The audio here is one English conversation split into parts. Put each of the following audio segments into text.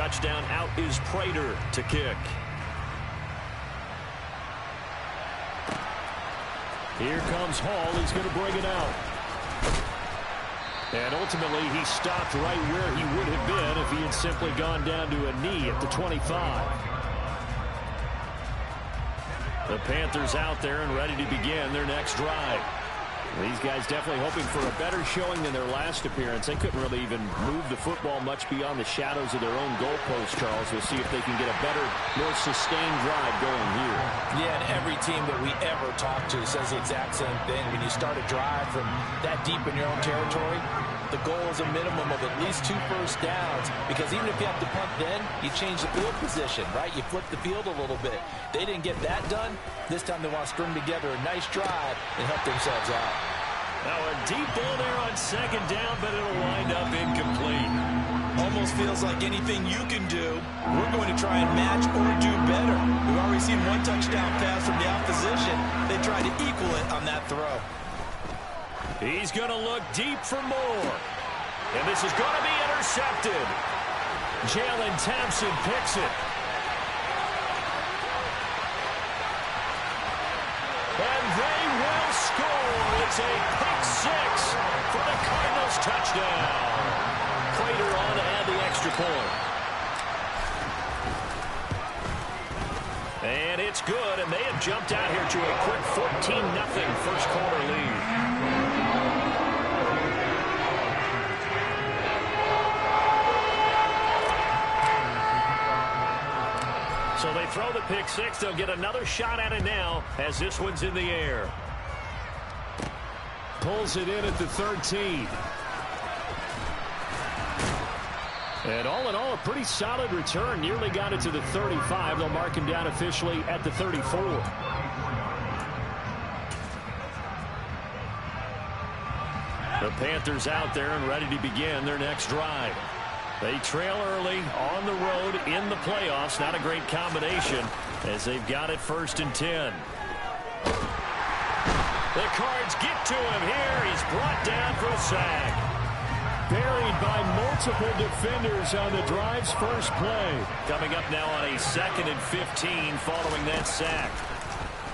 touchdown. Out is Prater to kick. Here comes Hall. He's going to bring it out. And ultimately, he stopped right where he would have been if he had simply gone down to a knee at the 25. The Panthers out there and ready to begin their next drive. These guys definitely hoping for a better showing than their last appearance. They couldn't really even move the football much beyond the shadows of their own goalpost, Charles. We'll see if they can get a better, more sustained drive going here. Yeah, and every team that we ever talk to says the exact same thing. When you start a drive from that deep in your own territory, the goal is a minimum of at least 2 first downs, because even if you have to punt then, you change the field position, right? You flip the field a little bit. They didn't get that done. This time they want to string together a nice drive and help themselves out. Now a deep ball there on second down, but it'll wind up incomplete. Almost feels like anything you can do, we're going to try and match or do better. We've already seen 1 touchdown pass from the opposition. They tried to equal it on that throw. He's going to look deep for more. And this is going to be intercepted. Jalen Thompson picks it. And they will score. It's a pick 6 for the Cardinals touchdown. Prater on to add the extra point. And it's good, and they have jumped out here to a quick 14-0 first quarter lead. So they throw the pick 6. They'll get another shot at it now as this one's in the air. Pulls it in at the 13. And all in all, a pretty solid return. Nearly got it to the 35. They'll mark him down officially at the 34. The Panthers out there and ready to begin their next drive. They trail early on the road in the playoffs. Not a great combination as they've got it 1st and 10. The Cards get to him here. He's brought down for a sack. Buried by multiple defenders on the drive's first play. Coming up now on a 2nd and 15 following that sack.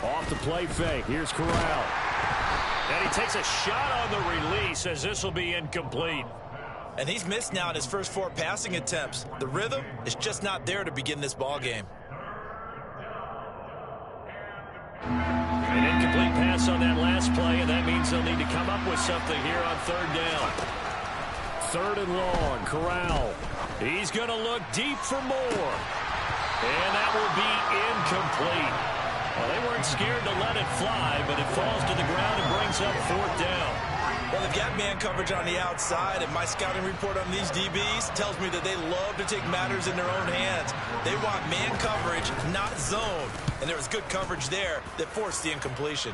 Off the play fake. Here's Corral. And he takes a shot on the release as this will be incomplete. And he's missed now in his first 4 passing attempts. The rhythm is just not there to begin this ball game. An incomplete pass on that last play, and that means they'll need to come up with something here on 3rd down. 3rd and long, Corral. He's going to look deep for more. And that will be incomplete. Well, they weren't scared to let it fly, but it falls to the ground and brings up 4th down. Well, they've got man coverage on the outside, and my scouting report on these DBs tells me that they love to take matters in their own hands. They want man coverage, not zone. And there was good coverage there that forced the incompletion.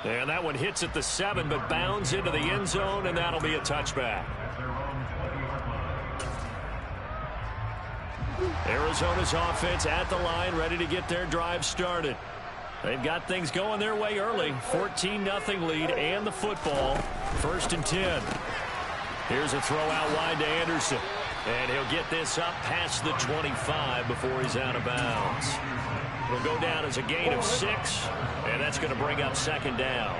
And that one hits at the 7, but bounds into the end zone, and that'll be a touchback. Arizona's offense at the line, ready to get their drive started. They've got things going their way early. 14-0 lead and the football. 1st and 10. Here's a throw out wide to Anderson. And he'll get this up past the 25 before he's out of bounds. It'll go down as a gain of 6, and that's going to bring up 2nd down.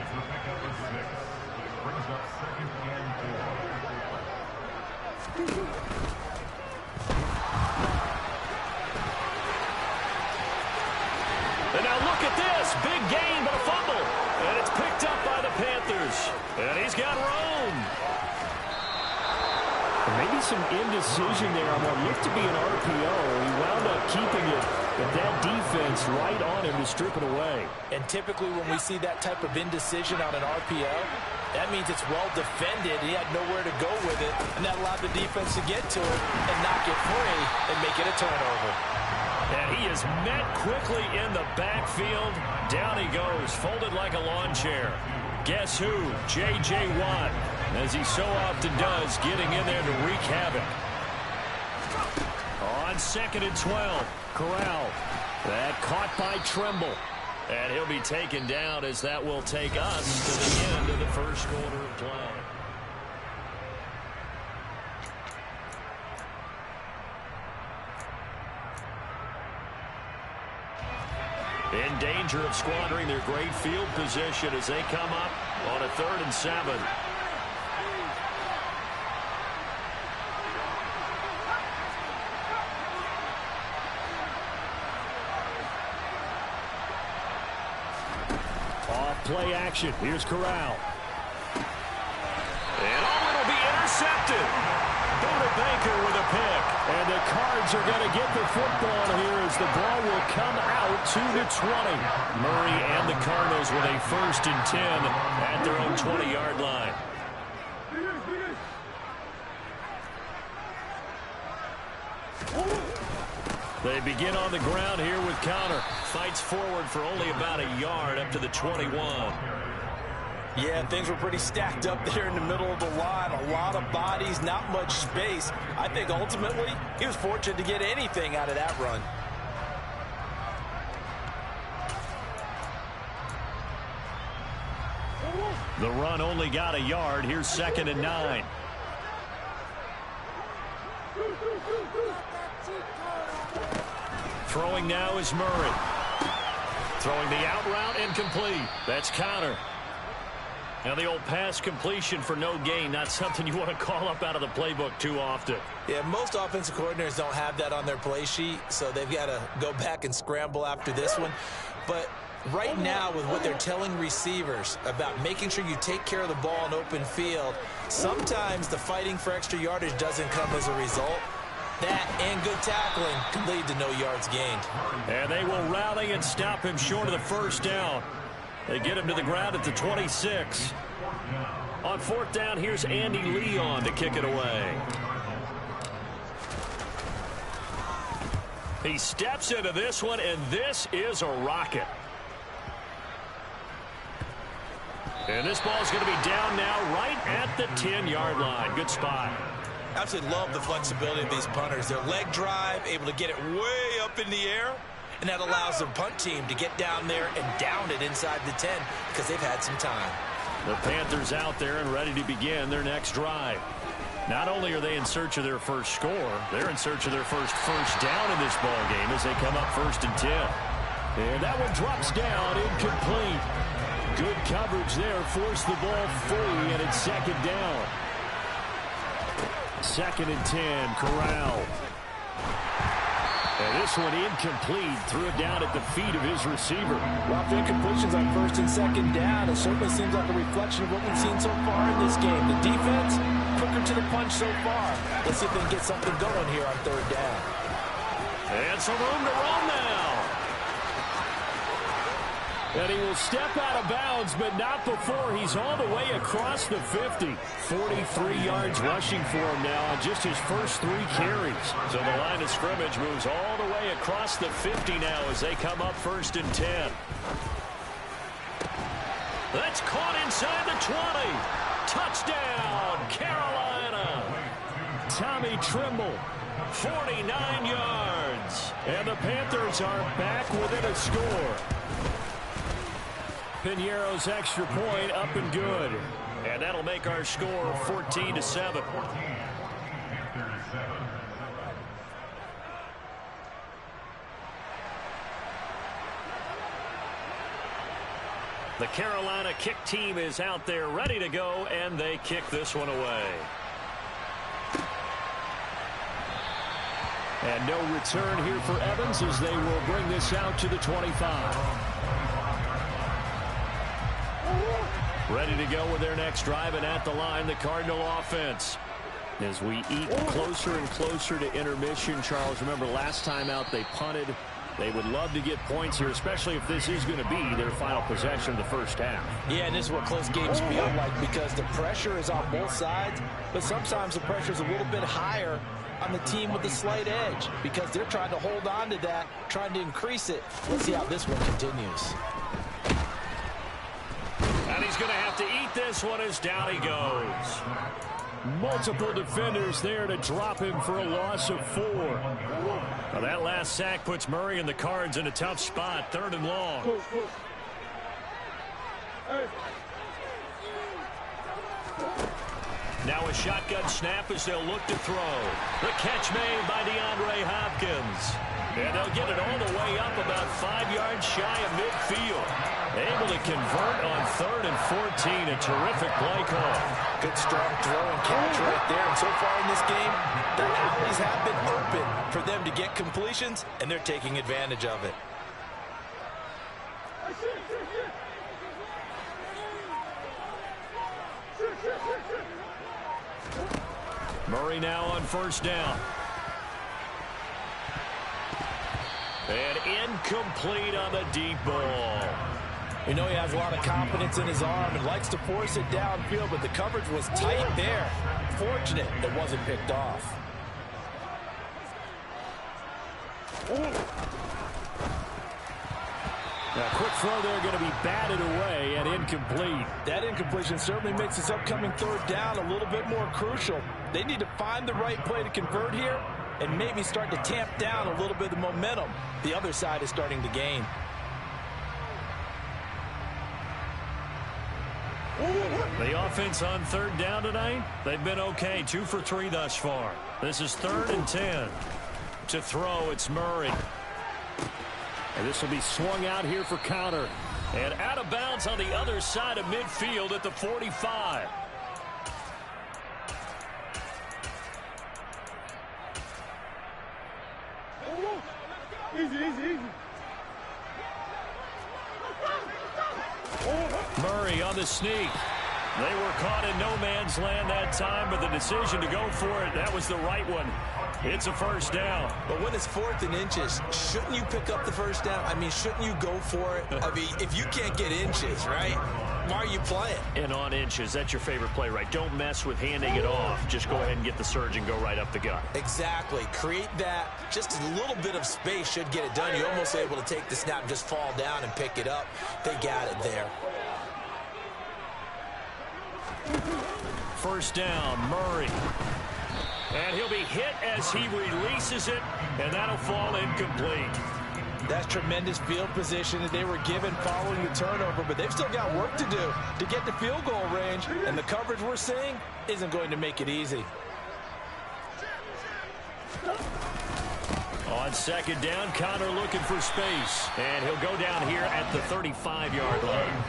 And now look at this. Big gain, but a fumble. And it's picked up by the Panthers. And he's got room. Maybe some indecision there on what looked to be an RPO. He wound up keeping it, but that defense right on him to strip it away. And typically when we see that type of indecision on an RPO, that means it's well defended. He had nowhere to go with it, and that allowed the defense to get to it and knock it free and make it a turnover. And he is met quickly in the backfield. Down he goes, folded like a lawn chair. Guess who? J.J. Watt, as he so often does, getting in there to wreak havoc. On 2nd and 12, Corral. That caught by Tremble. And he'll be taken down as that will take us to the end of the first quarter of play. In danger of squandering their great field position as they come up on a 3rd and 7. Off play action. Here's Corral. And it'll be intercepted. Buda Baker with a pick. And the Cards are going to get the football here as the ball will come out to the 20. Murray and the Cardinals with a 1st and 10 at their own 20-yard line. They begin on the ground here with Conner. Fights forward for only about a yard up to the 21. Yeah, things were pretty stacked up there in the middle of the line. A lot of bodies, not much space. I think ultimately he was fortunate to get anything out of that run. The run only got a yard. Here's 2nd and 9. Throwing now is Murray. Throwing the out route incomplete. That's Conner. Now the old pass completion for no gain, not something you want to call up out of the playbook too often. Yeah, most offensive coordinators don't have that on their play sheet, so they've got to go back and scramble after this one. But right now, with what they're telling receivers about making sure you take care of the ball in open field, sometimes the fighting for extra yardage doesn't come as a result. That and good tackling can lead to no yards gained. And they will rally and stop him short of the 1st down. They get him to the ground at the 26. On 4th down, here's Andy Leon to kick it away. He steps into this one, and this is a rocket. And this ball is going to be down now right at the 10-yard line. Good spot. Absolutely love the flexibility of these punters. Their leg drive, able to get it way up in the air, and that allows their punt team to get down there and down it inside the 10 because they've had some time. The Panthers out there and ready to begin their next drive. Not only are they in search of their first score, they're in search of their first down in this ball game as they come up 1st and 10. And that one drops down, incomplete. Good coverage there, forced the ball free, and it's 2nd down. 2nd and 10, Corral. And this one incomplete, threw it down at the feet of his receiver. Well, incompletions on 1st and 2nd down, it certainly seems like a reflection of what we've seen so far in this game. The defense, quicker to the punch so far. Let's see if they can get something going here on 3rd down. And some room to run now. And he will step out of bounds, but not before he's all the way across the 50. 43 yards rushing for him now on just his first 3 carries. So the line of scrimmage moves all the way across the 50 now as they come up 1st and 10. That's caught inside the 20. Touchdown, Carolina. Tommy Tremble, 49 yards. And the Panthers are back within a score. Piñeiro's extra point up and good. And that'll make our score 14-7. The Carolina kick team is out there ready to go, and they kick this one away. And no return here for Evans as they will bring this out to the 25. Ready to go with their next drive, and at the line, the Cardinal offense. As we eat closer and closer to intermission, Charles, remember last time out they punted. They would love to get points here, especially if this is going to be their final possession of the first half. Yeah, and this is what close games feel like because the pressure is on both sides, but sometimes the pressure is a little bit higher on the team with the slight edge because they're trying to hold on to that, trying to increase it. Let's see how this one continues. And he's going to have to eat this one as down he goes. Multiple defenders there to drop him for a loss of 4. Now that last sack puts Murray and the Cards in a tough spot, 3rd and long. Now a shotgun snap as they'll look to throw. The catch made by DeAndre Hopkins. And they'll get it all the way up about 5 yards shy of midfield. Able to convert on 3rd and 14. A terrific play call. Good strong throw and catch right there. And so far in this game, the alleys have been open for them to get completions, and they're taking advantage of it. Murray now on 1st down. And incomplete on the deep ball. We know he has a lot of confidence in his arm and likes to force it downfield, but the coverage was tight there. Fortunate it wasn't picked off. Now, quick throw there going to be batted away and incomplete. That incompletion certainly makes this upcoming 3rd down a little bit more crucial. They need to find the right play to convert here and maybe start to tamp down a little bit of the momentum the other side is starting to gain. The offense on 3rd down tonight, they've been okay. 2 for 3 thus far. This is 3rd and 10. To throw, it's Murray. And this will be swung out here for counter. And out of bounds on the other side of midfield at the 45. Easy. Murray on the sneak. They were caught in no man's land that time, but the decision to go for it, that was the right one. It's a 1st down. But when it's 4th and inches, shouldn't you pick up the 1st down? I mean, shouldn't you go for it? I mean, if you can't get inches, right, why are you playing? And on inches, that's your favorite play, right? Don't mess with handing it off. Just go ahead and get the surge and go right up the gut. Exactly. Create that. Just a little bit of space should get it done. You're almost able to take the snap and just fall down and pick it up. They got it there. 1st down, Murray. And he'll be hit as he releases it, and that'll fall incomplete. That's tremendous field position that they were given following the turnover, but they've still got work to do to get the field goal range, and the coverage we're seeing isn't going to make it easy. On 2nd down, Connor looking for space, and he'll go down here at the 35-yard line.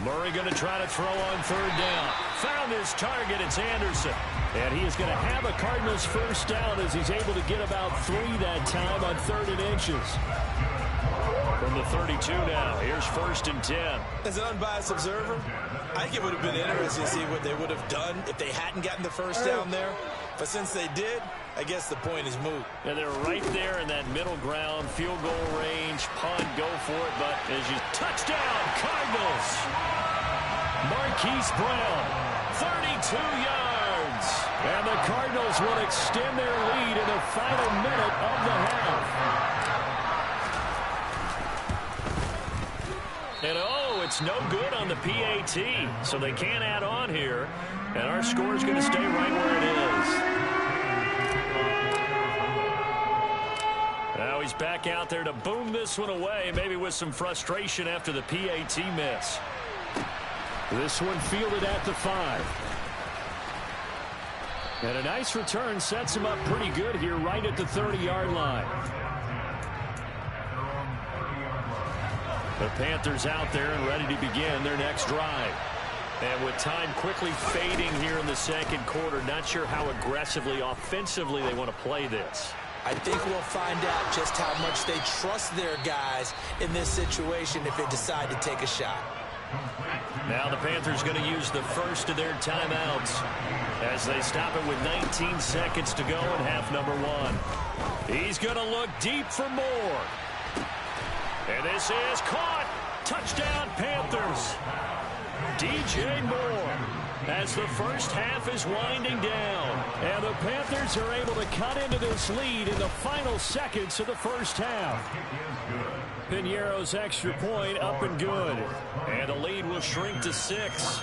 Murray going to try to throw on 3rd down. Found his target. It's Anderson. And he is going to have a Cardinals 1st down as he's able to get about 3 that time on 3rd and inches. From the 32 now. Here's 1st and 10. As an unbiased observer, I think it would have been interesting to see what they would have done if they hadn't gotten the 1st down there. But since they did, I guess the point is moot. And they're right there in that middle ground, field goal range, punt, go for it. But as you touchdown, Cardinals. Marquise Brown, 32 yards. And the Cardinals will extend their lead in the final minute of the half. And it's no good on the PAT, so they can't add on here. And our score is going to stay right where it is. Now he's back out there to boom this one away, maybe with some frustration after the PAT miss. This one fielded at the 5. And a nice return sets him up pretty good here right at the 30-yard line. The Panthers out there and ready to begin their next drive. And with time quickly fading here in the second quarter, not sure how aggressively, offensively they want to play this. I think we'll find out just how much they trust their guys in this situation if they decide to take a shot. Now the Panthers going to use the first of their timeouts as they stop it with 19 seconds to go in half number 1. He's going to look deep for more. And this is caught. Touchdown, Panthers. DJ Moore as the first half is winding down. And the Panthers are able to cut into this lead in the final seconds of the first half. Piñeiro's extra point up and good. And the lead will shrink to 6.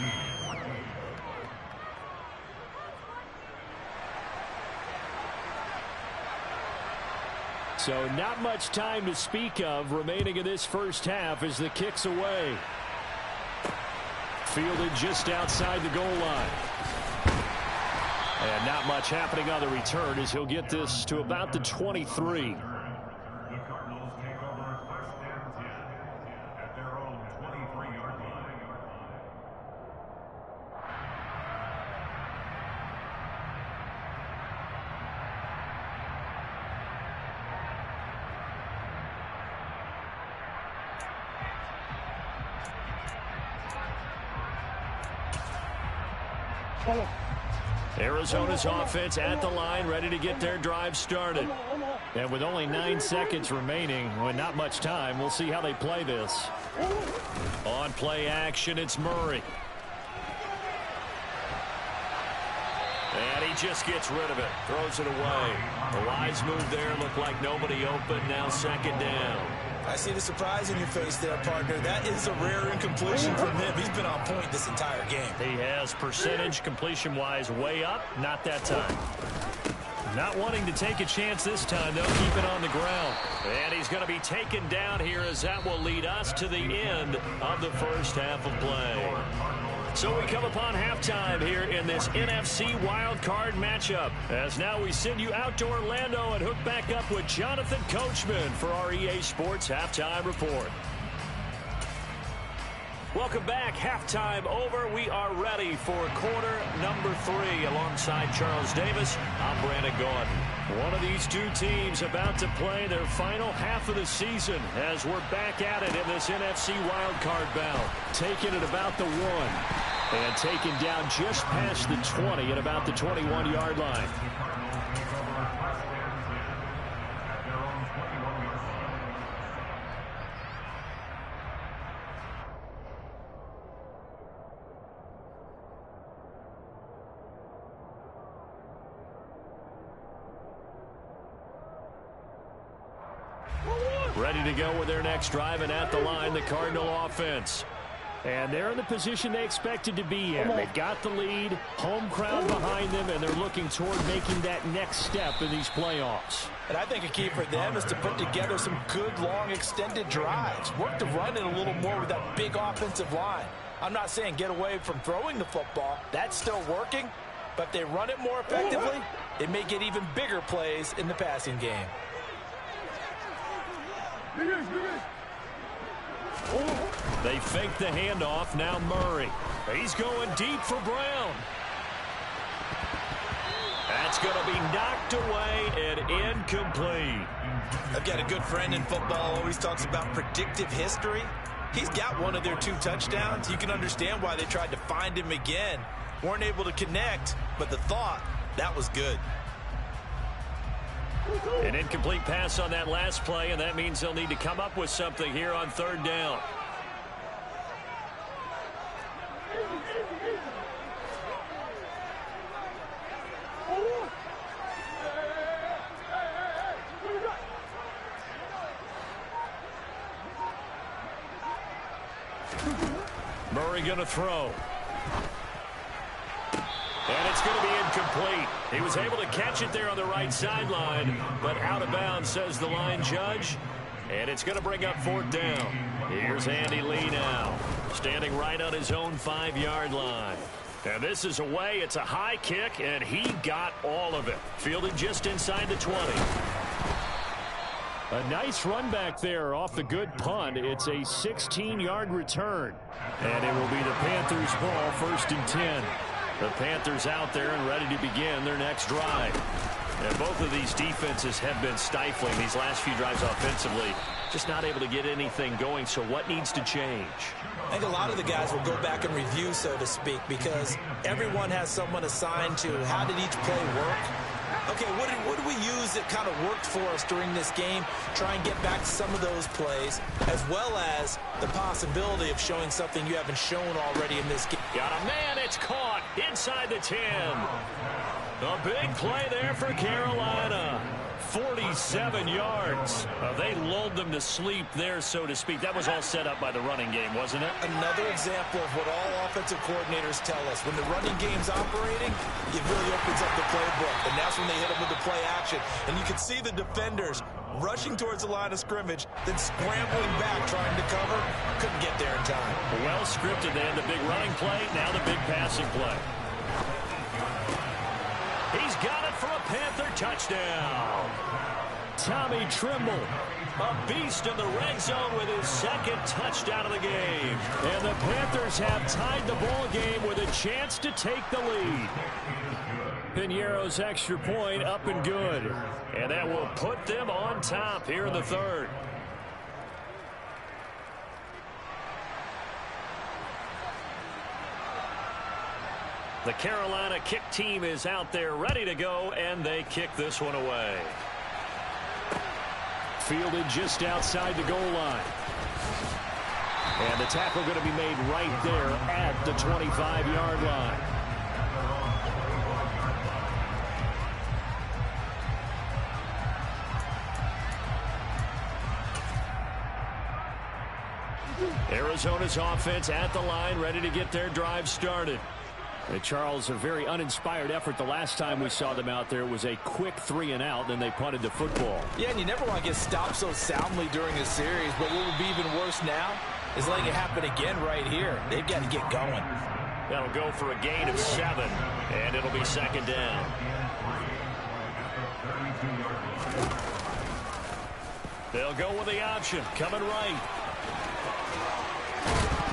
So not much time to speak of remaining in this first half as the kick's away. Fielded just outside the goal line. And not much happening on the return as he'll get this to about the 23. Arizona's offense at the line, ready to get their drive started. And with only 9 seconds remaining, with not much time, we'll see how they play this. On play action, it's Murray. And he just gets rid of it, throws it away. A wise move there, looked like nobody open, now second down. I see the surprise in your face there, partner. That is a rare incompletion from him. He's been on point this entire game. He has percentage completion-wise way up, not that time. Not wanting to take a chance this time, they'll keep it on the ground. And he's going to be taken down here as that will lead us to the end of the first half of play. So we come upon halftime here in this NFC wildcard matchup. As now we send you out to Orlando and hook back up with Jonathan Coachman for our EA Sports Halftime Report. Welcome back. Halftime over. We are ready for quarter number 3. Alongside Charles Davis, I'm Brandon Gaudin. One of these two teams about to play their final half of the season as we're back at it in this NFC wildcard bout. Taking it about the 1. And taken down just past the 20 at about the 21-yard line. Ready to go with their next drive, and at the line, the Cardinal offense. And they're in the position they expected to be in. They've got the lead, home crowd behind them, and they're looking toward making that next step in these playoffs. And I think a key for them is to put together some good, long, extended drives. Work the run in a little more with that big offensive line. I'm not saying get away from throwing the football. That's still working. But if they run it more effectively, it may get even bigger plays in the passing game. They fake the handoff. Now Murray. He's going deep for Brown. That's going to be knocked away and incomplete. I've got a good friend in football, always talks about predictive history. He's got one of their 2 touchdowns. You can understand why they tried to find him again. Weren't able to connect, but the thought, that was good. An incomplete pass on that last play, and that means they'll need to come up with something here on 3rd down. Murray going to throw. And it's going to be incomplete. He was able to catch it there on the right sideline, but out of bounds, says the line judge. And it's going to bring up 4th down. Here's Andy Lee now, standing right on his own 5-yard line. And this is away. It's a high kick, and he got all of it. Fielded just inside the 20. A nice run back there off the good punt. It's a 16-yard return. And it will be the Panthers' ball, 1st and 10. The Panthers out there and ready to begin their next drive. And both of these defenses have been stifling these last few drives offensively. Just not able to get anything going, so what needs to change? I think a lot of the guys will go back and review, so to speak, because everyone has someone assigned to how did each play work. Okay, what did we use that kind of worked for us during this game? Try and get back to some of those plays, as well as the possibility of showing something you haven't shown already in this game. Got a man, it's caught inside the 10. A big play there for Carolina. 47 yards. They lulled them to sleep there, so to speak. That was all set up by the running game, wasn't it? Another example of what all offensive coordinators tell us. When the running game's operating, it really opens up the playbook. And that's when they hit them with the play action. And you can see the defenders rushing towards the line of scrimmage, then scrambling back, trying to cover. Couldn't get there in time. Well scripted then. The big running play, now the big passing play. He's got it for a Panther touchdown. Tommy Tremble, a beast in the red zone with his second touchdown of the game. And the Panthers have tied the ball game with a chance to take the lead. Piñeiro's extra point up and good. And that will put them on top here in the third. The Carolina kick team is out there ready to go, and they kick this one away. Fielded just outside the goal line. And the tackle going to be made right there at the 25-yard line. Arizona's offense at the line, ready to get their drive started. And Charles, a very uninspired effort the last time we saw them out there. It was a quick 3-and-out, then they punted the football. Yeah, and you never want to get stopped so soundly during a series, but what would be even worse now is letting it happen again right here. They've got to get going. That'll go for a gain of 7, and it'll be second down. They'll go with the option, coming right.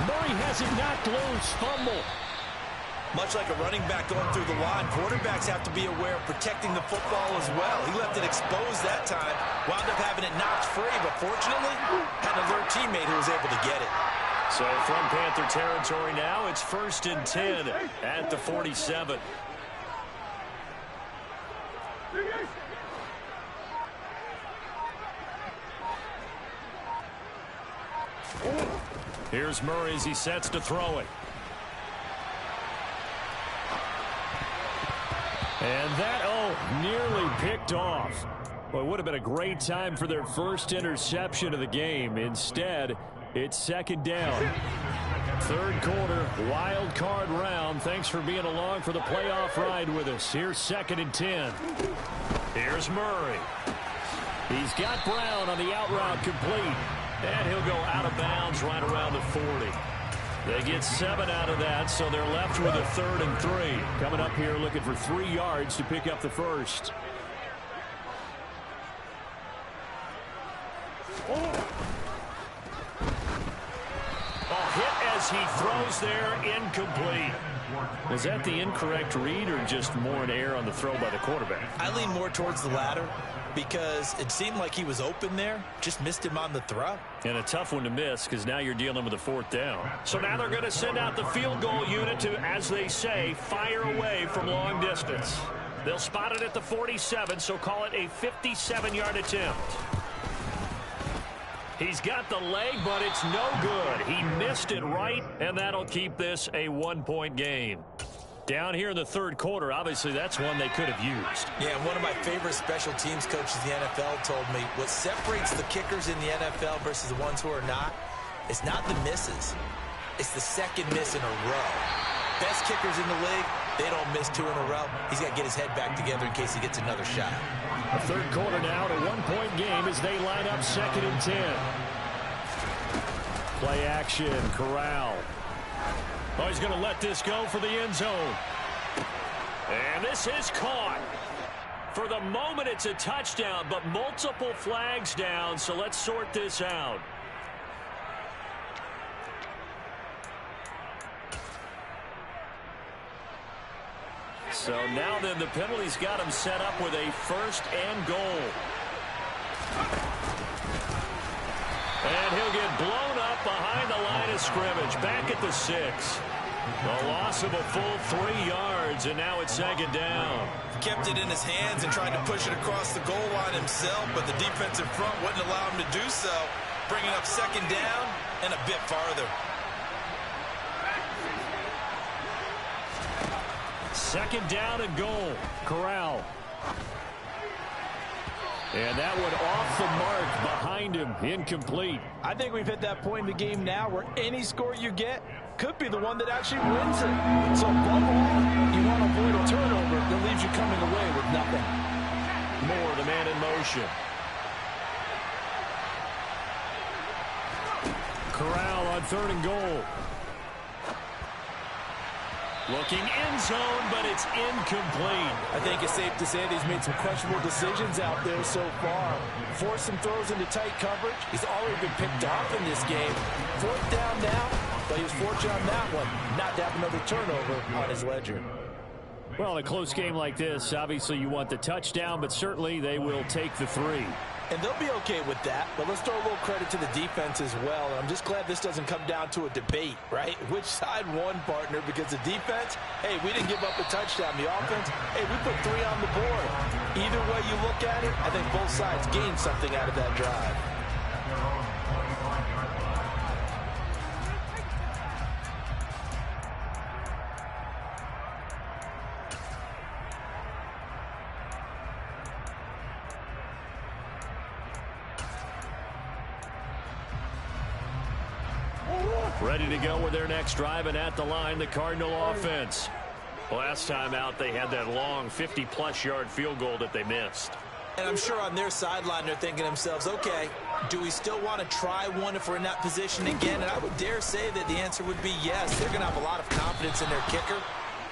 Murray has it knocked loose, fumble. Much like a running back going through the line, quarterbacks have to be aware of protecting the football as well. He left it exposed that time, wound up having it knocked free, but fortunately, had an alert teammate who was able to get it. So from Panther territory now, it's 1st and 10 at the 47. Here's Murray as he sets to throw it. And that, nearly picked off. Well, it would have been a great time for their first interception of the game. Instead, it's second down. Third quarter, wild card round. Thanks for being along for the playoff ride with us. Here's 2nd and 10. Here's Murray. He's got Brown on the out route complete. And he'll go out of bounds right around the 40. They get 7 out of that, so they're left with a 3rd and 3. Coming up here looking for 3 yards to pick up the first. A hit as he throws there, incomplete. Was that the incorrect read or just more an error on the throw by the quarterback? I lean more towards the latter because it seemed like he was open there, just missed him on the throw. And a tough one to miss because now you're dealing with a 4th down. So now they're going to send out the field goal unit to, as they say, fire away from long distance. They'll spot it at the 47, so call it a 57-yard attempt. He's got the leg, but it's no good. He missed it right, and that'll keep this a 1-point game. Down here in the third quarter, obviously that's one they could have used. Yeah, one of my favorite special teams coaches in the NFL told me what separates the kickers in the NFL versus the ones who are not is not the misses. It's the second miss in a row. Best kickers in the league, they don't miss 2 in a row. He's got to get his head back together in case he gets another shot. The third quarter now, a 1-point game as they line up 2nd and 10. Play action, Corral. Oh, he's going to let this go for the end zone. And this is caught. For the moment, it's a touchdown, but multiple flags down, so let's sort this out. So now then the penalty's got him set up with a 1st and goal. And he'll get blown up behind the line of scrimmage. Back at the 6. A loss of a full 3 yards, and now it's 2nd down. Kept it in his hands and tried to push it across the goal line himself, but the defensive front wouldn't allow him to do so. Bringing up 2nd down and a bit farther. 2nd down and goal. Corral. And that one off the mark behind him, incomplete. I think we've hit that point in the game now where any score you get could be the one that actually wins it. So above all, you want to avoid a turnover that leaves you coming away with nothing. Moore, the man in motion. Corral on 3rd and goal. Looking end zone, but it's incomplete. I think it's safe to say that he's made some questionable decisions out there so far. Forced some throws into tight coverage. He's already been picked off in this game. 4th down now, but he was fortunate on that one not to have another turnover on his ledger. Well, in a close game like this, obviously you want the touchdown, but certainly they will take the 3. And they'll be okay with that, but let's throw a little credit to the defense as well. And I'm just glad this doesn't come down to a debate, right? Which side won, partner? Because the defense, hey, we didn't give up a touchdown. The offense, hey, we put 3 on the board. Either way you look at it, I think both sides gained something out of that drive. Ready to go with their next drive, and at the line, the Cardinal offense. Last time out, they had that long 50-plus yard field goal that they missed. And I'm sure on their sideline, they're thinking to themselves, okay, do we still want to try one if we're in that position again? And I would dare say that the answer would be yes. They're going to have a lot of confidence in their kicker.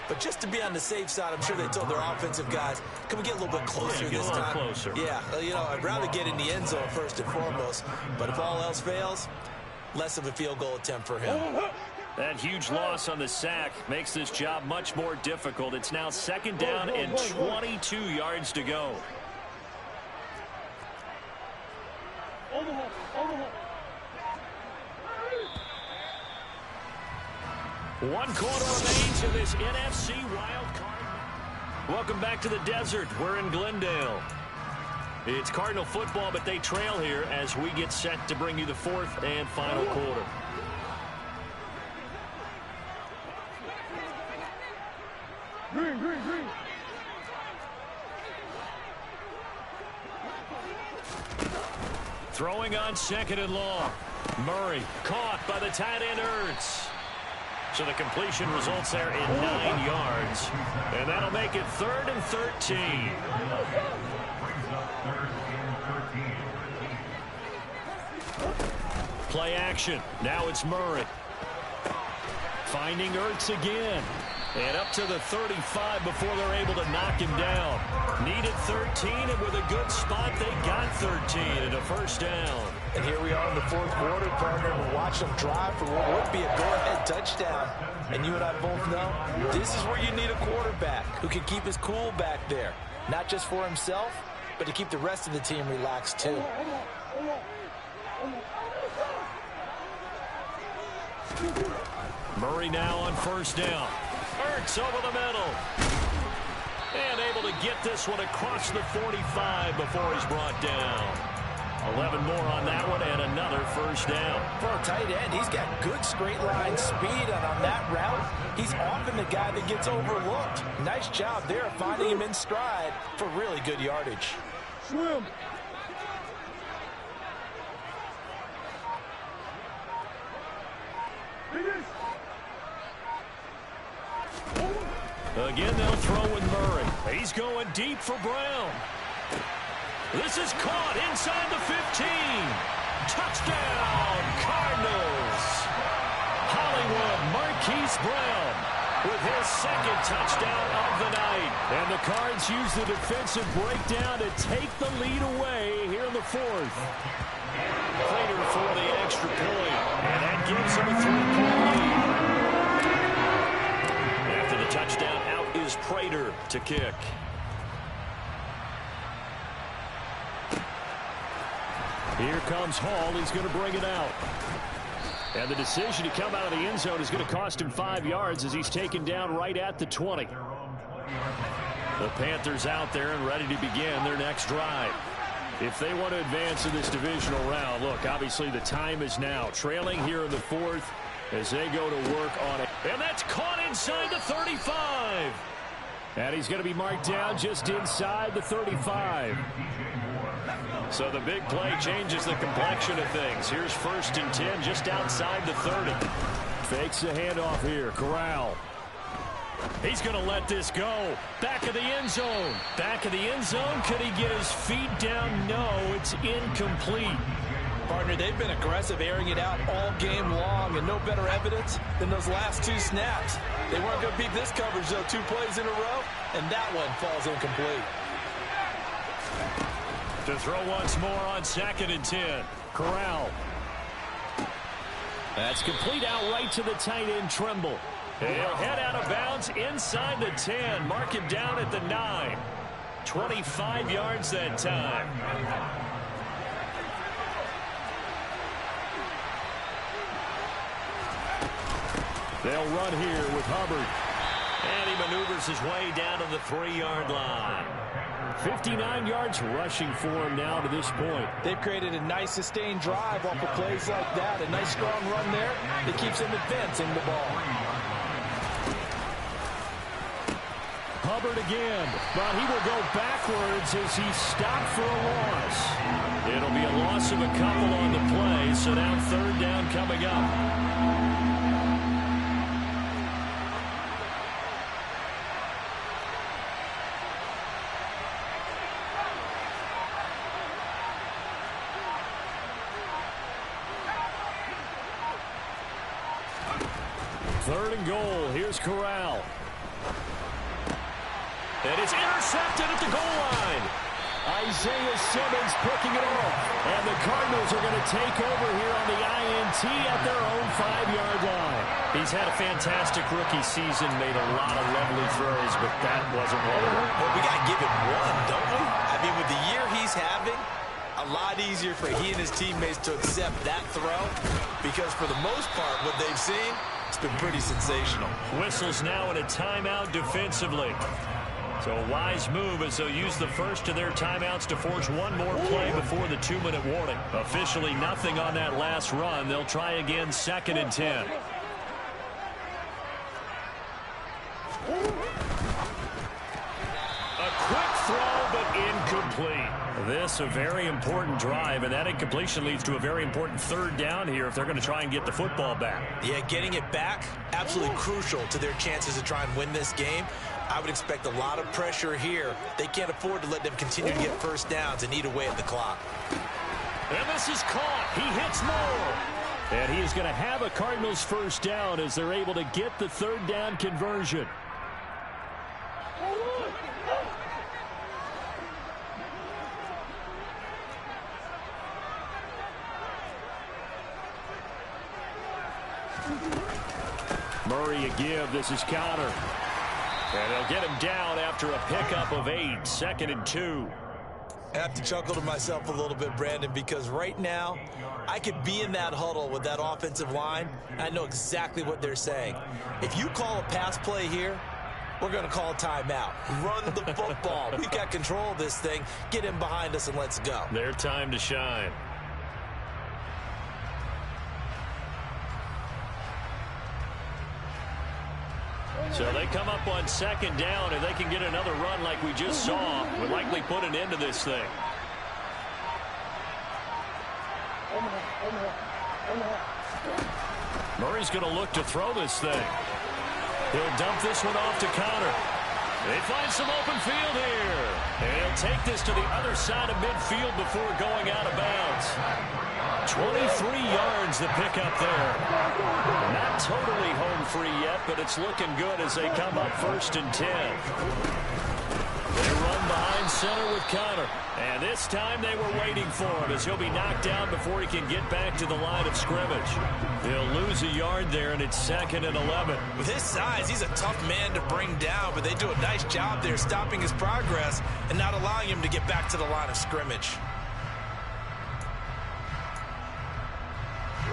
But just to be on the safe side, I'm sure they told their offensive guys, can we get a little bit closer this time? Closer. Yeah, you know, I'd rather get in the end zone first and foremost. But if all else fails, less of a field goal attempt for him. That huge loss on the sack makes this job much more difficult. It's now 2nd down and 22 yards to go. One quarter remains in this NFC wild card. Welcome back to the desert. We're in Glendale. It's Cardinal football, but they trail here as we get set to bring you the 4th and final quarter. Throwing on 2nd and long. Murray caught by the tight end Ertz. So the completion results there in 9 yards. And that'll make it 3rd and 13. Play action. Now it's Murray. Finding Ertz again. And up to the 35 before they're able to knock him down. Needed 13, and with a good spot, they got 13 and a 1st down. And here we are in the 4th quarter, partner. We're watching them drive for what would be a go-ahead touchdown. And you and I both know this is where you need a quarterback who can keep his cool back there. Not just for himself, but to keep the rest of the team relaxed too. Murray now on 1st down. Ertz over the middle. And able to get this one across the 45 before he's brought down. 11 more on that one and another 1st down. For a tight end, he's got good straight line speed, and on that route, he's often the guy that gets overlooked. Nice job there finding him in stride for really good yardage. Swim. Again, they'll throw with Murray. He's going deep for Brown. This is caught inside the 15. Touchdown, Cardinals. Hollywood Marquise Brown with his 2nd touchdown of the night. And the Cards use the defensive breakdown to take the lead away here in the 4th. Prater for the extra point. And that gives them a 3-point lead. After the touchdown, out is Prater to kick. Here comes Hall. He's going to bring it out. And the decision to come out of the end zone is going to cost him 5 yards as he's taken down right at the 20. The Panthers out there and ready to begin their next drive. If they want to advance in this divisional round, look, obviously the time is now. Trailing here in the 4th as they go to work on it. And that's caught inside the 35. And he's going to be marked down just inside the 35. So the big play changes the complexion of things. Here's 1st and 10 just outside the 30. Fakes the handoff here. Corral. He's going to let this go. Back of the end zone. Back of the end zone. Could he get his feet down? No, it's incomplete. Partner, they've been aggressive, airing it out all game long, and no better evidence than those last 2 snaps. They weren't going to beat this coverage, though, 2 plays in a row, and that one falls incomplete. To throw once more on 2nd and 10. Corral. That's complete out right to the tight end, Tremble. He'll head out of bounds inside the 10. Mark him down at the 9. 25 yards that time. They'll run here with Hubbard. And he maneuvers his way down to the 3-yard line. 59 yards rushing for him now to this point. They've created a nice sustained drive off of plays like that. A nice strong run there that keeps him advancing the ball. Hubbard again, but he will go backwards as he's stopped for a loss. It'll be a loss of a couple on the play, so now 3rd down coming up. Third and goal. Here's Corral. And it's intercepted at the goal line. Isaiah Simmons picking it off. And the Cardinals are going to take over here on the INT at their own 5-yard line. He's had a fantastic rookie season, made a lot of lovely throws, but that wasn't one of them. Well, we got to give him one, don't we? I mean, with the year he's having, a lot easier for he and his teammates to accept that throw, because for the most part, what they've seen, it's been pretty sensational. Whistles now in a timeout defensively. So a wise move as they'll use the first of their timeouts to force one more play before the 2-minute warning. Officially nothing on that last run. They'll try again 2nd and 10. A quick throw, but incomplete. This a very important drive, and that incompletion leads to a very important 3rd down here if they're going to try and get the football back. Yeah, getting it back, absolutely crucial to their chances to try and win this game. I would expect a lot of pressure here. They can't afford to let them continue to get first downs and eat away at the clock. And this is caught. He hits Moore. And he is going to have a Cardinals first down as they're able to get the 3rd down conversion. Murray a give. This is Connor. And they'll get him down after a pickup of 8. 2nd and 2. I have to chuckle to myself a little bit, Brandon, because right now I could be in that huddle with that offensive line, and I know exactly what they're saying. If you call a pass play here, we're going to call a timeout. Run the football. We've got control of this thing. Get in behind us and let's go. Their time to shine. So they come up on 2nd down, and they can get another run like we just saw. Would likely put an end to this thing. Murray's going to look to throw this thing. He'll dump this one off to Connor. They find some open field here. And he'll take this to the other side of midfield before going out of bounds. 23 yards the pickup there. Not totally home free yet, but it's looking good as they come up 1st and 10. They run behind center with Connor. And this time they were waiting for him as he'll be knocked down before he can get back to the line of scrimmage. He'll lose a yard there, and it's 2nd and 11. With his size, he's a tough man to bring down, but they do a nice job there stopping his progress and not allowing him to get back to the line of scrimmage.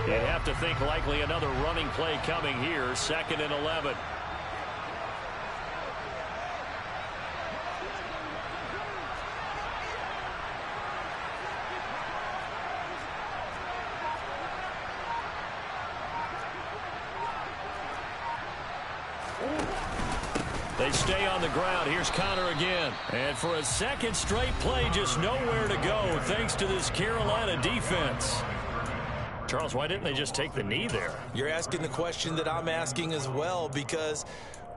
You'd have to think likely another running play coming here. 2nd and 11. They stay on the ground. Here's Connor again. And for a second straight play, just nowhere to go thanks to this Carolina defense. Charles, why didn't they just take the knee there? You're asking the question that I'm asking as well, because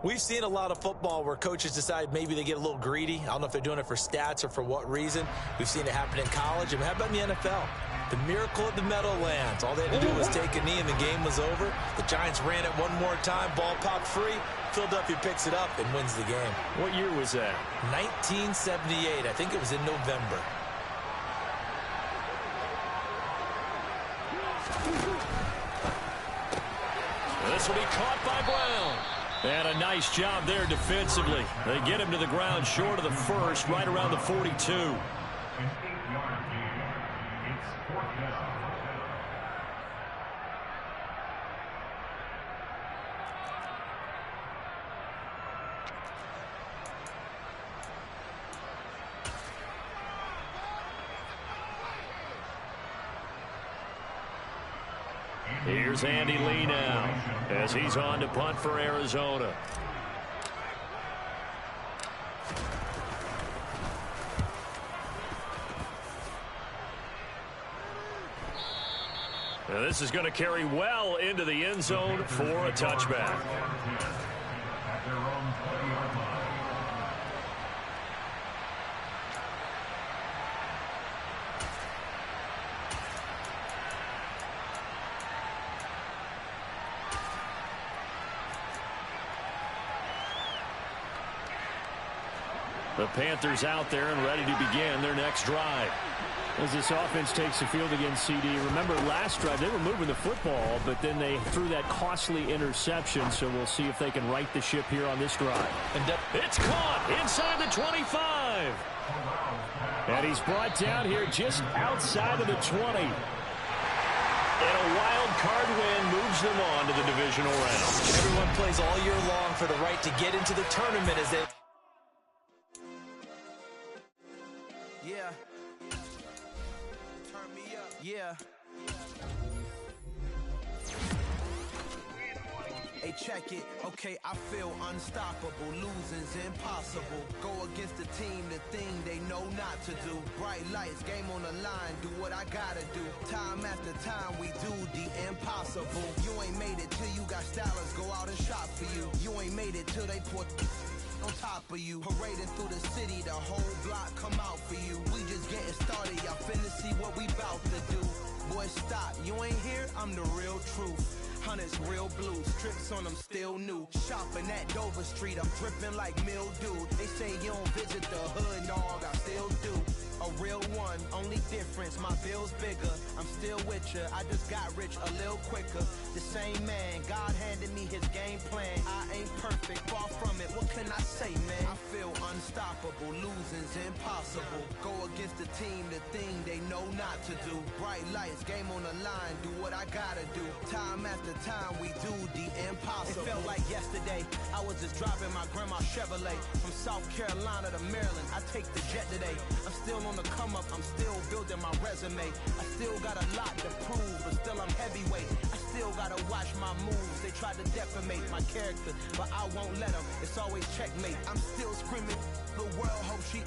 we've seen a lot of football where coaches decide maybe they get a little greedy. I don't know if they're doing it for stats or for what reason. We've seen it happen in college. And how about in the NFL? The miracle of the Meadowlands. All they had to do was take a knee and the game was over. The Giants ran it one more time. Ball popped free. Philadelphia picks it up and wins the game. What year was that? 1978. I think it was in November. This will be caught by Brown. And a nice job there defensively. They get him to the ground short of the first, right around the 42. Here's Andy Lee now as he's on to punt for Arizona. Now this is going to carry well into the end zone for a touchback. The Panthers out there and ready to begin their next drive. As this offense takes the field against CD, remember last drive they were moving the football, but then they threw that costly interception, so we'll see if they can right the ship here on this drive. It's caught inside the 25. And he's brought down here just outside of the 20. And a wild card win moves them on to the divisional round. Everyone plays all year long for the right to get into the tournament as they... Yeah. Turn me up. Yeah. Hey, check it. Okay, I feel unstoppable. Losing's impossible. Go against the team, the thing they know not to do. Bright lights, game on the line. Do what I gotta do. Time after time, we do the impossible. You ain't made it till you got stylers go out and shop for you. You ain't made it till they put on top of you. Parading through the city, the whole block come out for you. We just getting started, y'all finna see what we bout to do. Boy, stop, you ain't here, I'm the real truth. Hunters, real blue, strips on them still new. Shopping at Dover Street, I'm dripping like mildew. They say you don't visit the hood, dog, I still do. A real one, only difference, my bill's bigger. I'm still with ya, I just got rich a little quicker. The same man, God handed me his game plan. I ain't perfect, far from it, what can I say, man? I feel unstoppable, losing's impossible. Go against the team, the thing they know not to do. Bright lights, game on the line, do what I gotta do. Time after time, we do the impossible. It felt like yesterday, I was just driving my grandma's Chevrolet. From South Carolina to Maryland, I take the jet today. I'm still on the come up, I'm still building my resume. I still got a lot to prove, but still I'm heavyweight. I still gotta watch my moves. They try to defamate my character, but I won't let them. It's always checkmate. I'm still screaming, the world hope she